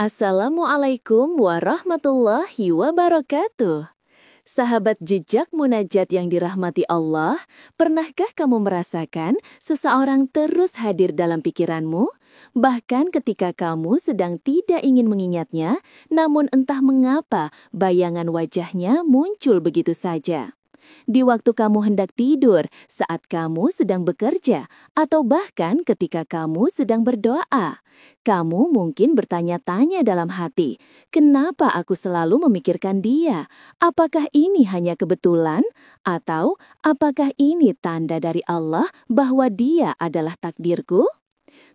Assalamualaikum warahmatullahi wabarakatuh. Sahabat jejak munajat yang dirahmati Allah, pernahkah kamu merasakan seseorang terus hadir dalam pikiranmu? Bahkan ketika kamu sedang tidak ingin mengingatnya, namun entah mengapa bayangan wajahnya muncul begitu saja. Di waktu kamu hendak tidur, saat kamu sedang bekerja, atau bahkan ketika kamu sedang berdoa. Kamu mungkin bertanya-tanya dalam hati, kenapa aku selalu memikirkan dia? Apakah ini hanya kebetulan? Atau apakah ini tanda dari Allah bahwa dia adalah takdirku?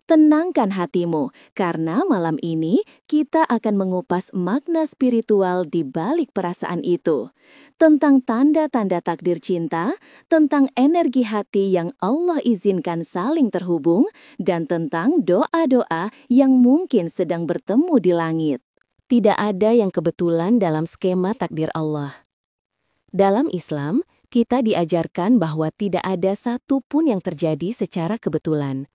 Tenangkan hatimu, karena malam ini kita akan mengupas makna spiritual di balik perasaan itu. Tentang tanda-tanda takdir cinta, tentang energi hati yang Allah izinkan saling terhubung, dan tentang doa-doa yang mungkin sedang bertemu di langit. Tidak ada yang kebetulan dalam skema takdir Allah. Dalam Islam, kita diajarkan bahwa tidak ada satu pun yang terjadi secara kebetulan.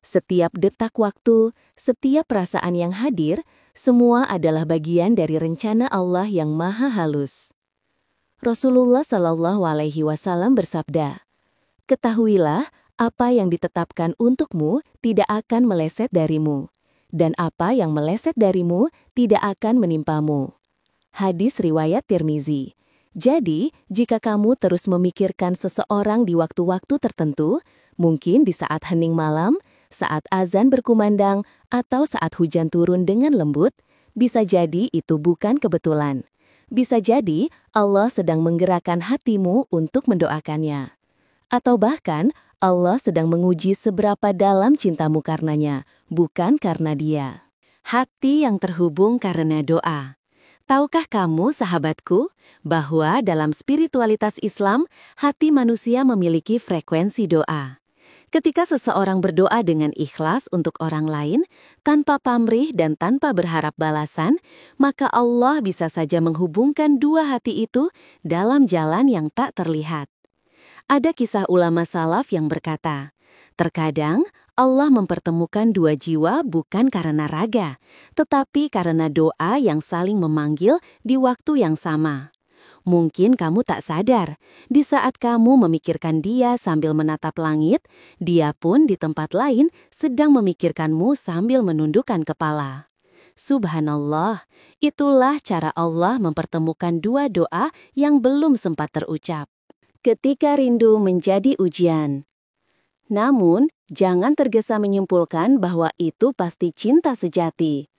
Setiap detak waktu, setiap perasaan yang hadir, semua adalah bagian dari rencana Allah yang maha halus. Rasulullah Shallallahu Alaihi Wasallam bersabda, "Ketahuilah, apa yang ditetapkan untukmu tidak akan meleset darimu, dan apa yang meleset darimu tidak akan menimpamu." Hadis riwayat Tirmizi. Jadi, jika kamu terus memikirkan seseorang di waktu-waktu tertentu, mungkin di saat hening malam, saat azan berkumandang, atau saat hujan turun dengan lembut, bisa jadi itu bukan kebetulan. Bisa jadi Allah sedang menggerakkan hatimu untuk mendoakannya. Atau bahkan Allah sedang menguji seberapa dalam cintamu karenanya, bukan karena dia. Hati yang terhubung karena doa. Tahukah kamu, sahabatku, bahwa dalam spiritualitas Islam, hati manusia memiliki frekuensi doa. Ketika seseorang berdoa dengan ikhlas untuk orang lain, tanpa pamrih dan tanpa berharap balasan, maka Allah bisa saja menghubungkan dua hati itu dalam jalan yang tak terlihat. Ada kisah ulama salaf yang berkata, terkadang Allah mempertemukan dua jiwa bukan karena raga, tetapi karena doa yang saling memanggil di waktu yang sama. Mungkin kamu tak sadar, di saat kamu memikirkan dia sambil menatap langit, dia pun di tempat lain sedang memikirkanmu sambil menundukkan kepala. Subhanallah, itulah cara Allah mempertemukan dua doa yang belum sempat terucap. Ketika rindu menjadi ujian. Namun, jangan tergesa menyimpulkan bahwa itu pasti cinta sejati.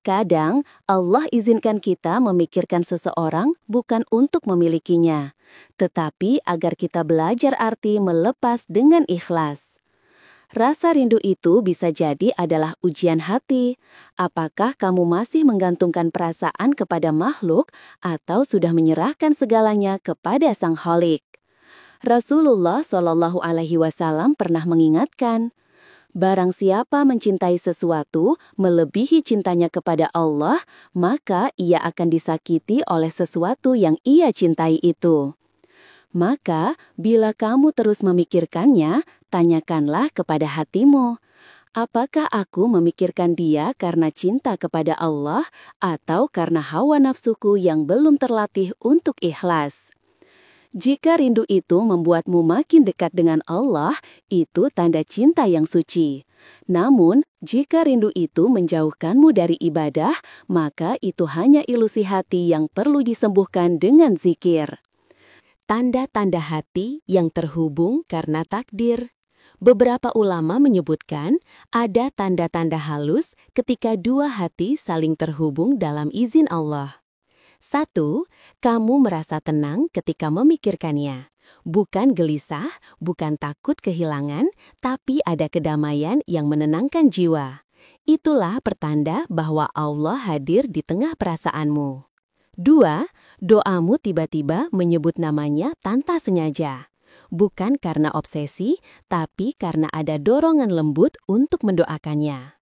Kadang, Allah izinkan kita memikirkan seseorang bukan untuk memilikinya, tetapi agar kita belajar arti melepas dengan ikhlas. Rasa rindu itu bisa jadi adalah ujian hati. Apakah kamu masih menggantungkan perasaan kepada makhluk atau sudah menyerahkan segalanya kepada Sang Khalik? Rasulullah Shallallahu Alaihi Wasallam pernah mengingatkan, barang siapa mencintai sesuatu melebihi cintanya kepada Allah, maka ia akan disakiti oleh sesuatu yang ia cintai itu. Maka, bila kamu terus memikirkannya, tanyakanlah kepada hatimu, apakah aku memikirkan dia karena cinta kepada Allah atau karena hawa nafsuku yang belum terlatih untuk ikhlas? Jika rindu itu membuatmu makin dekat dengan Allah, itu tanda cinta yang suci. Namun, jika rindu itu menjauhkanmu dari ibadah, maka itu hanya ilusi hati yang perlu disembuhkan dengan zikir. Tanda-tanda hati yang terhubung karena takdir. Beberapa ulama menyebutkan ada tanda-tanda halus ketika dua hati saling terhubung dalam izin Allah. 1. Kamu merasa tenang ketika memikirkannya. Bukan gelisah, bukan takut kehilangan, tapi ada kedamaian yang menenangkan jiwa. Itulah pertanda bahwa Allah hadir di tengah perasaanmu. 2. Doamu tiba-tiba menyebut namanya tanpa sengaja. Bukan karena obsesi, tapi karena ada dorongan lembut untuk mendoakannya.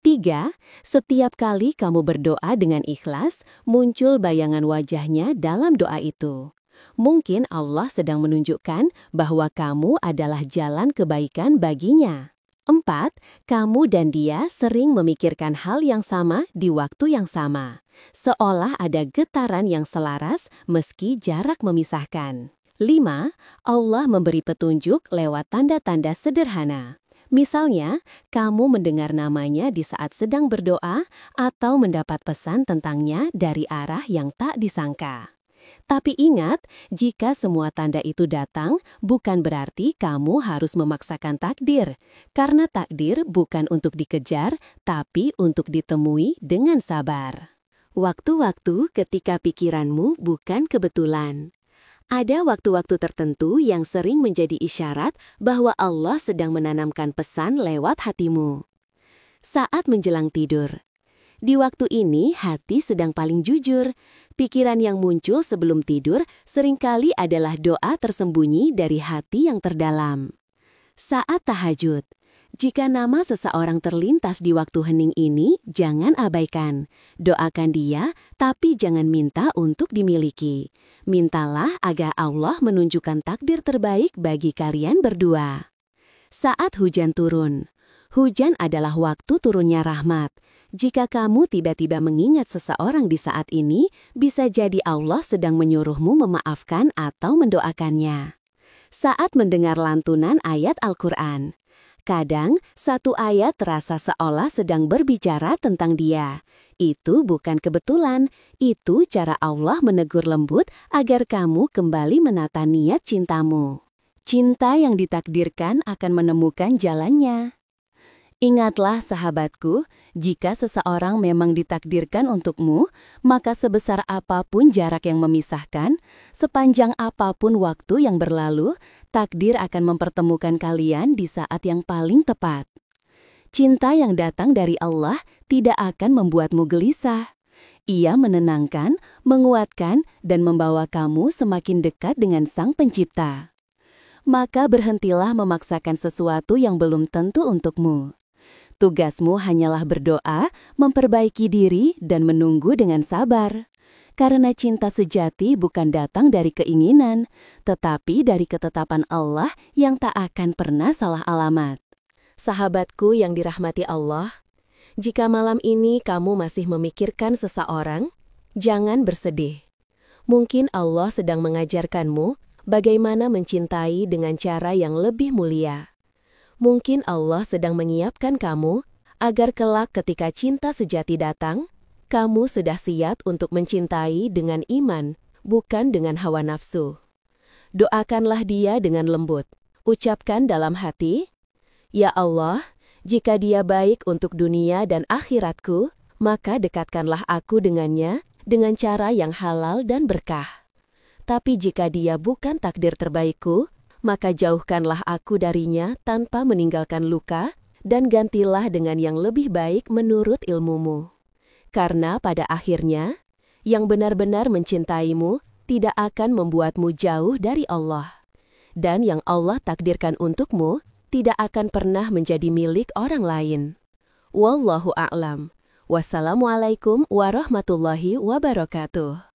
3. Setiap kali kamu berdoa dengan ikhlas, muncul bayangan wajahnya dalam doa itu. Mungkin Allah sedang menunjukkan bahwa kamu adalah jalan kebaikan baginya. 4. Kamu dan dia sering memikirkan hal yang sama di waktu yang sama, seolah ada getaran yang selaras meski jarak memisahkan. 5. Allah memberi petunjuk lewat tanda-tanda sederhana. Misalnya, kamu mendengar namanya di saat sedang berdoa atau mendapat pesan tentangnya dari arah yang tak disangka. Tapi ingat, jika semua tanda itu datang, bukan berarti kamu harus memaksakan takdir. Karena takdir bukan untuk dikejar, tapi untuk ditemui dengan sabar. Waktu-waktu ketika pikiranmu bukan kebetulan. Ada waktu-waktu tertentu yang sering menjadi isyarat bahwa Allah sedang menanamkan pesan lewat hatimu. Saat menjelang tidur. Di waktu ini, hati sedang paling jujur. Pikiran yang muncul sebelum tidur seringkali adalah doa tersembunyi dari hati yang terdalam. Saat tahajud. Jika nama seseorang terlintas di waktu hening ini, jangan abaikan. Doakan dia, tapi jangan minta untuk dimiliki. Mintalah agar Allah menunjukkan takdir terbaik bagi kalian berdua. Saat hujan turun. Hujan adalah waktu turunnya rahmat. Jika kamu tiba-tiba mengingat seseorang di saat ini, bisa jadi Allah sedang menyuruhmu memaafkan atau mendoakannya. Saat mendengar lantunan ayat Al-Quran. Kadang, satu ayat terasa seolah sedang berbicara tentang dia. Itu bukan kebetulan, itu cara Allah menegur lembut agar kamu kembali menata niat cintamu. Cinta yang ditakdirkan akan menemukan jalannya. Ingatlah sahabatku, jika seseorang memang ditakdirkan untukmu, maka sebesar apapun jarak yang memisahkan, sepanjang apapun waktu yang berlalu, takdir akan mempertemukan kalian di saat yang paling tepat. Cinta yang datang dari Allah tidak akan membuatmu gelisah. Ia menenangkan, menguatkan, dan membawa kamu semakin dekat dengan Sang Pencipta. Maka berhentilah memaksakan sesuatu yang belum tentu untukmu. Tugasmu hanyalah berdoa, memperbaiki diri, dan menunggu dengan sabar. Karena cinta sejati bukan datang dari keinginan, tetapi dari ketetapan Allah yang tak akan pernah salah alamat. Sahabatku yang dirahmati Allah, jika malam ini kamu masih memikirkan seseorang, jangan bersedih. Mungkin Allah sedang mengajarkanmu bagaimana mencintai dengan cara yang lebih mulia. Mungkin Allah sedang menyiapkan kamu agar kelak ketika cinta sejati datang, kamu sudah siap untuk mencintai dengan iman, bukan dengan hawa nafsu. Doakanlah dia dengan lembut. Ucapkan dalam hati, "Ya Allah, jika dia baik untuk dunia dan akhiratku, maka dekatkanlah aku dengannya dengan cara yang halal dan berkah. Tapi jika dia bukan takdir terbaikku, maka jauhkanlah aku darinya tanpa meninggalkan luka, dan gantilah dengan yang lebih baik menurut ilmumu. Karena pada akhirnya, yang benar-benar mencintaimu tidak akan membuatmu jauh dari Allah. Dan yang Allah takdirkan untukmu tidak akan pernah menjadi milik orang lain." Wallahu a'lam. Wassalamualaikum warahmatullahi wabarakatuh.